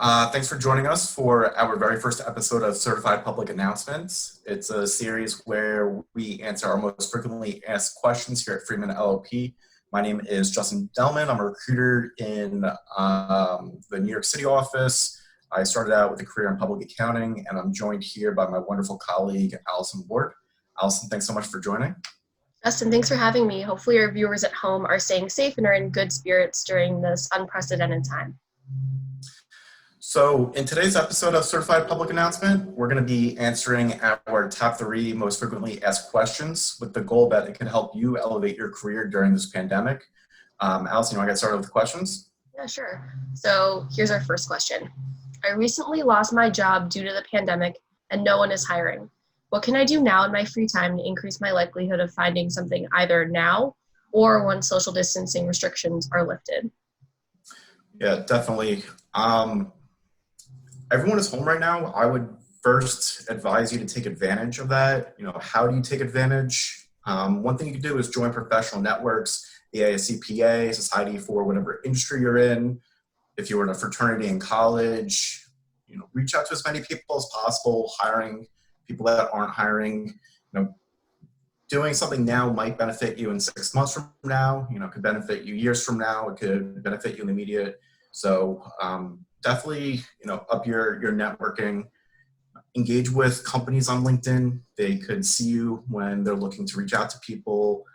Thanks for joining us for our very first episode of Certified Public Announcements. It's a series where we answer our most frequently asked questions here at Freeman LLP. My name is Justin Delman. I'm a recruiter in the New York City office. I started out with a career in public accounting, and I'm joined here by my wonderful colleague, Allison Ward. Allison, thanks so much for joining. Justin, thanks for having me. Hopefully your viewers at home are staying safe and are in good spirits during this unprecedented time. So in today's episode of Certified Public Announcement, we're going to be answering our top 3 most frequently asked questions with the goal that it can help you elevate your career during this pandemic. Allison, you want to get started with the questions? Yeah, sure. So here's our first question. I recently lost my job due to the pandemic and no one is hiring. What can I do now in my free time to increase my likelihood of finding something either now or when social distancing restrictions are lifted? Yeah, definitely. Everyone is home right now. I would first advise you to take advantage of that. How do you take advantage? One thing you can do is join professional networks, the ASCPA, Society for whatever industry you're in. If you were in a fraternity in college, reach out to as many people as possible, hiring people that aren't hiring. Doing something now might benefit you in 6 months from now, could benefit you years from now. It could benefit you in the immediate. So definitely, up your networking. Engage with companies on LinkedIn. They could see you when they're looking to reach out to people.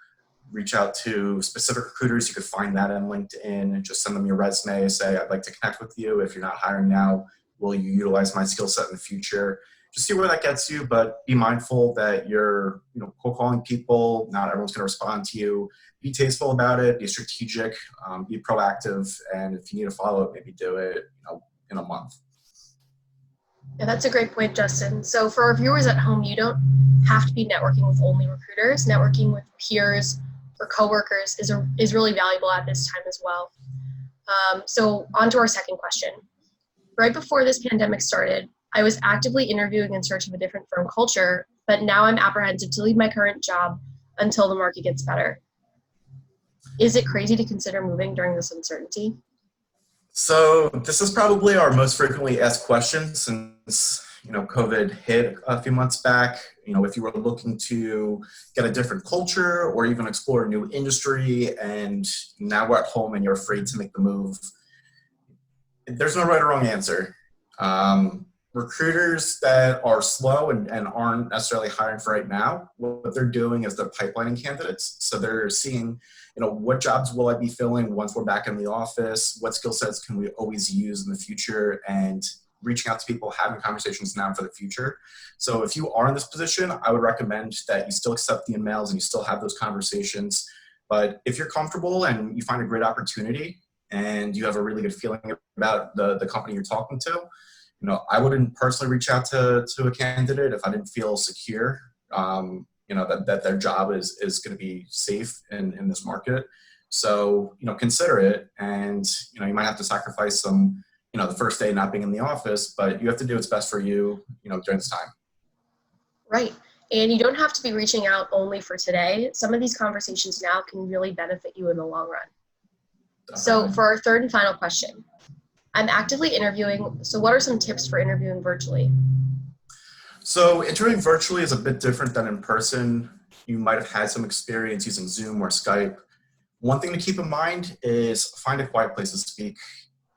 Reach out to specific recruiters. You could find that on LinkedIn and just send them your resume. Say, I'd like to connect with you. If you're not hiring now, will you utilize my skill set in the future? Just see where that gets you, but be mindful that you're, cold calling people. Not everyone's going to respond to you. Be tasteful about it. Be strategic. Be proactive. And if you need to follow up, maybe do it, in a month. Yeah, that's a great point, Justin. So for our viewers at home, you don't have to be networking with only recruiters. Networking with peers or coworkers is really valuable at this time as well. So on to our second question. Right before this pandemic started, I was actively interviewing in search of a different firm culture, but now I'm apprehensive to leave my current job until the market gets better. Is it crazy to consider moving during this uncertainty? So this is probably our most frequently asked question since, COVID hit a few months back. If you were looking to get a different culture or even explore a new industry and now we're at home and you're afraid to make the move, there's no right or wrong answer. Recruiters that are slow and aren't necessarily hiring for right now, what they're doing is they're pipelining candidates. So they're seeing, what jobs will I be filling once we're back in the office? What skill sets can we always use in the future? And reaching out to people, having conversations now for the future. So if you are in this position, I would recommend that you still accept the emails and you still have those conversations. But if you're comfortable and you find a great opportunity and you have a really good feeling about the company you're talking to, I wouldn't personally reach out to a candidate if I didn't feel secure, that their job is going to be safe in this market. So, consider it. And, you might have to sacrifice some, the first day not being in the office, but you have to do what's best for you, during this time. Right. And you don't have to be reaching out only for today. Some of these conversations now can really benefit you in the long run. So for our third and final question, I'm actively interviewing. So what are some tips for interviewing virtually? So interviewing virtually is a bit different than in person. You might have had some experience using Zoom or Skype. One thing to keep in mind is find a quiet place to speak.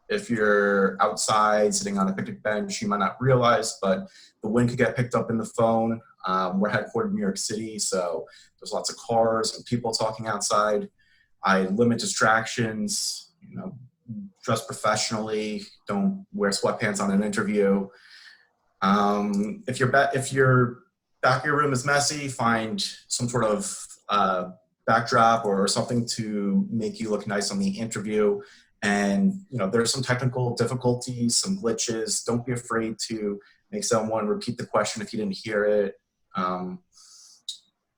If you're outside sitting on a picnic bench, you might not realize, but the wind could get picked up in the phone. We're headquartered in New York City, so there's lots of cars and people talking outside. I limit distractions, dress professionally, don't wear sweatpants on an interview. If your back of your room is messy, find some sort of backdrop or something to make you look nice on the interview. And, there's some technical difficulties, some glitches. Don't be afraid to make someone repeat the question if you didn't hear it.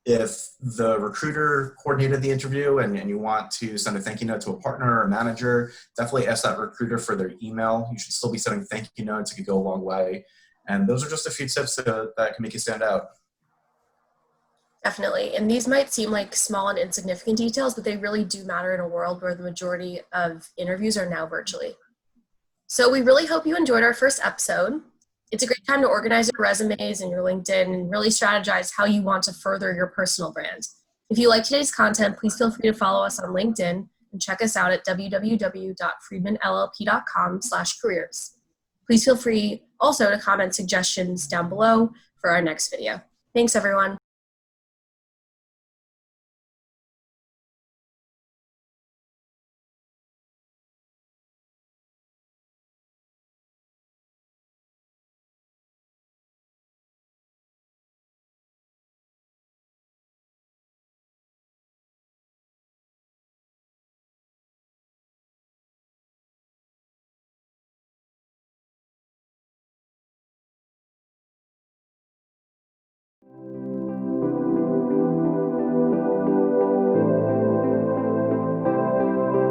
If the recruiter coordinated the interview and you want to send a thank you note to a partner or manager, definitely ask that recruiter for their email. You should still be sending thank you notes. It could go a long way. And those are just a few tips that can make you stand out. Definitely. And these might seem like small and insignificant details, but they really do matter in a world where the majority of interviews are now virtually. So we really hope you enjoyed our first episode. It's a great time to organize your resumes and your LinkedIn and really strategize how you want to further your personal brand. If you like today's content, please feel free to follow us on LinkedIn and check us out at www.friedmanllp.com/careers. Please feel free also to comment suggestions down below for our next video. Thanks, everyone.